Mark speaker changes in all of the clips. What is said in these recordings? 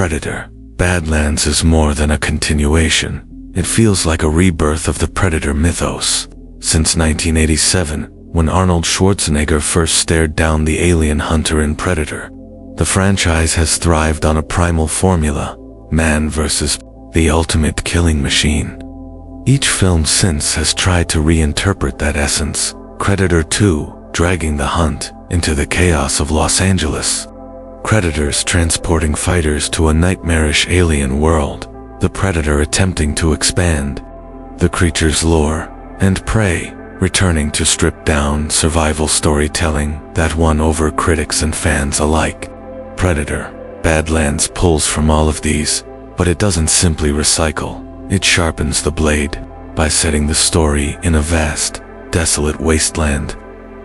Speaker 1: Predator, Badlands is more than a continuation. It feels like a rebirth of the Predator mythos. Since 1987, when Arnold Schwarzenegger first stared down the alien hunter in Predator, the franchise has thrived on a primal formula: man versus the ultimate killing machine. Each film since has tried to reinterpret that essence, Predator 2 dragging the hunt into the chaos of Los Angeles, Predators transporting fighters to a nightmarish alien world, the Predator attempting to expand the creature's lore, and Prey returning to stripped-down survival storytelling that won over critics and fans alike. Predator, Badlands pulls from all of these, but it doesn't simply recycle. It sharpens the blade by setting the story in a vast, desolate wasteland.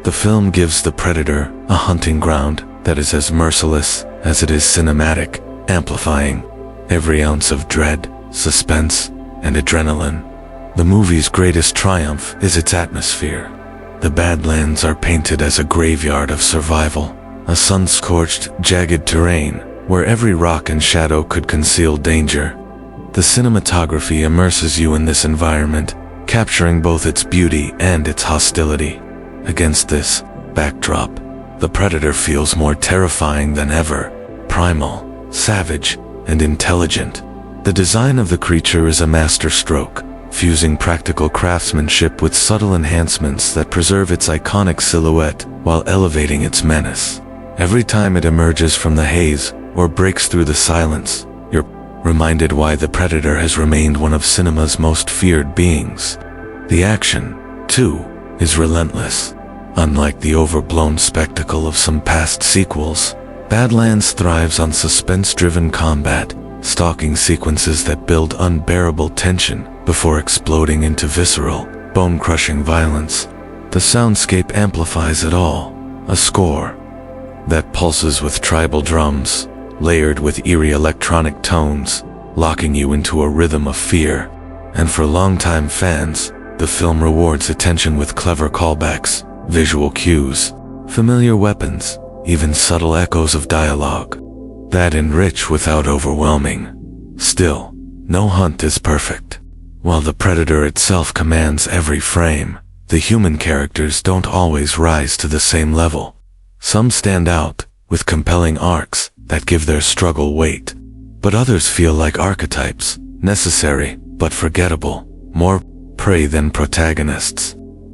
Speaker 1: The film gives the Predator a hunting ground that is as merciless as it is cinematic, amplifying every ounce of dread, suspense, and adrenaline. The movie's greatest triumph is its atmosphere. The Badlands are painted as a graveyard of survival, a sun-scorched, jagged terrain where every rock and shadow could conceal danger. The cinematography immerses you in this environment, capturing both its beauty and its hostility. Against this backdrop, the Predator feels more terrifying than ever, primal, savage, and intelligent. The design of the creature is a masterstroke, fusing practical craftsmanship with subtle enhancements that preserve its iconic silhouette while elevating its menace. Every time it emerges from the haze or breaks through the silence, you're reminded why the Predator has remained one of cinema's most feared beings. The action, too, is relentless. Unlike the overblown spectacle of some past sequels, Badlands thrives on suspense-driven combat, stalking sequences that build unbearable tension before exploding into visceral, bone-crushing violence. The soundscape amplifies it all, a score that pulses with tribal drums, layered with eerie electronic tones, locking you into a rhythm of fear. And for longtime fans, the film rewards attention with clever callbacks, visual cues, familiar weapons, even subtle echoes of dialogue that enrich without overwhelming. Still, no hunt is perfect. While the Predator itself commands every frame, the human characters don't always rise to the same level. Some stand out, with compelling arcs that give their struggle weight, but others feel like archetypes, necessary but forgettable, more prey than protagonists.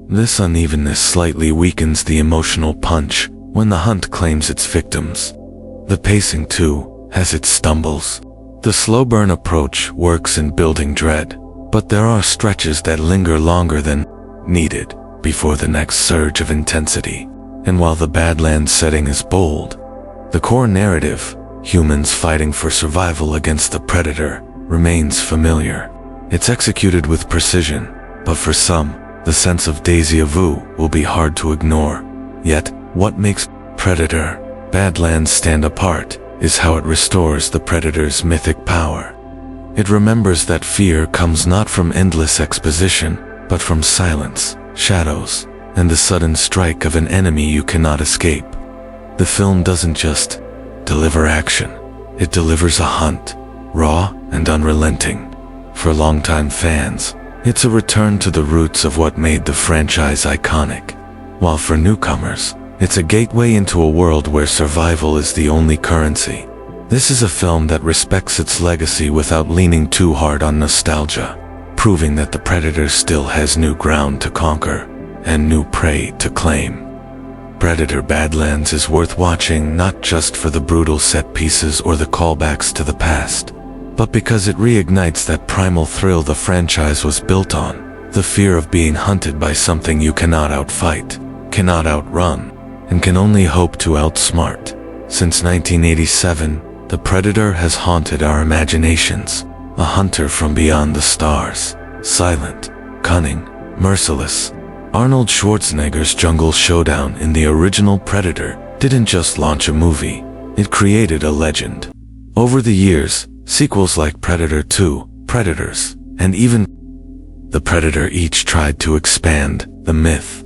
Speaker 1: This unevenness slightly weakens the emotional punch when the hunt claims its victims. The pacing, too, has its stumbles. The slow burn approach works in building dread, but there are stretches that linger longer than needed before the next surge of intensity. And while the Badlands setting is bold, the core narrative, humans fighting for survival against the Predator, remains familiar. It's executed with precision, but for some, the sense of déjà vu will be hard to ignore. Yet, what makes Predator, Badlands stand apart is how it restores the Predator's mythic power. It remembers that fear comes not from endless exposition, but from silence, shadows, and the sudden strike of an enemy you cannot escape. The film doesn't just deliver action, it delivers a hunt, raw and unrelenting. For longtime fans, it's a return to the roots of what made the franchise iconic, while for newcomers, it's a gateway into a world where survival is the only currency. This is a film that respects its legacy without leaning too hard on nostalgia, proving that the Predator still has new ground to conquer and new prey to claim. Predator Badlands is worth watching not just for the brutal set pieces or the callbacks to the past, but because it reignites that primal thrill the franchise was built on, the fear of being hunted by something you cannot outfight, cannot outrun, and can only hope to outsmart. Since 1987, the Predator has haunted our imaginations, a hunter from beyond the stars, silent, cunning, merciless. Arnold Schwarzenegger's jungle showdown in the original Predator didn't just launch a movie, it created a legend. Over the years, sequels like Predator 2, Predators, and even The Predator each tried to expand the myth.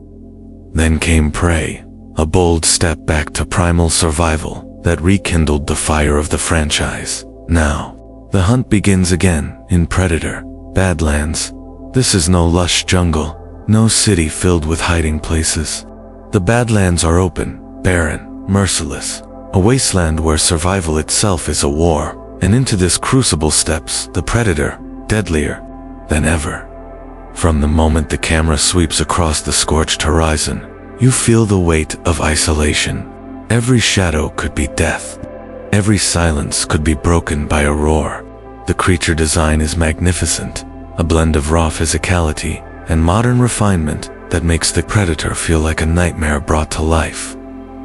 Speaker 1: Then came Prey, a bold step back to primal survival that rekindled the fire of the franchise. Now, the hunt begins again in Predator, Badlands. This is no lush jungle, no city filled with hiding places. The Badlands are open, barren, merciless, a wasteland where survival itself is a war, and into this crucible steps the Predator, deadlier than ever. From the moment the camera sweeps across the scorched horizon, you feel the weight of isolation. Every shadow could be death. Every silence could be broken by a roar. The creature design is magnificent, a blend of raw physicality and modern refinement that makes the Predator feel like a nightmare brought to life.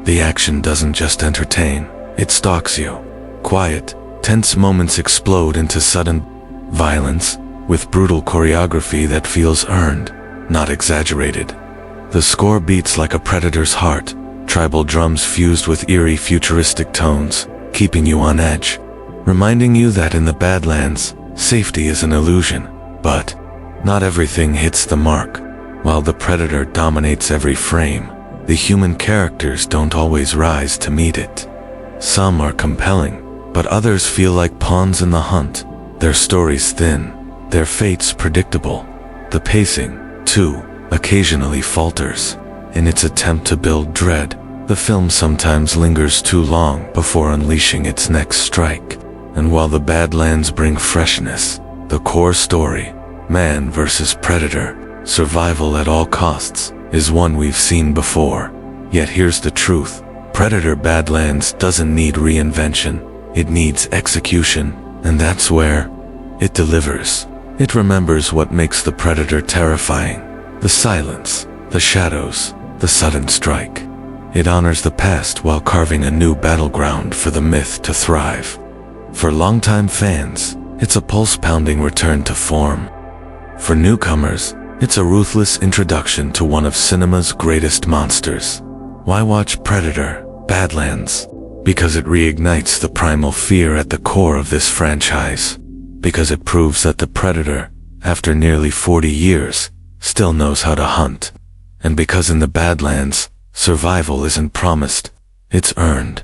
Speaker 1: The action doesn't just entertain, it stalks you. Quiet, tense moments explode into sudden violence, with brutal choreography that feels earned, not exaggerated. The score beats like a predator's heart, tribal drums fused with eerie futuristic tones, keeping you on edge, reminding you that in the Badlands, safety is an illusion. But not everything hits the mark. While the Predator dominates every frame, the human characters don't always rise to meet it. Some are compelling, but others feel like pawns in the hunt, their stories thin, their fates predictable. The pacing, too, occasionally falters. In its attempt to build dread, the film sometimes lingers too long before unleashing its next strike. And while the Badlands bring freshness, the core story, man versus predator, survival at all costs, is one we've seen before. Yet here's the truth. Predator Badlands doesn't need reinvention, it needs execution, and that's where it delivers. It remembers what makes the Predator terrifying: the silence, the shadows, the sudden strike. It honors the past while carving a new battleground for the myth to thrive. For longtime fans, it's a pulse-pounding return to form. For newcomers, it's a ruthless introduction to one of cinema's greatest monsters. Why watch Predator, Badlands? Because it reignites the primal fear at the core of this franchise. Because it proves that the Predator, after nearly 40 years, still knows how to hunt. And because in the Badlands, survival isn't promised, it's earned.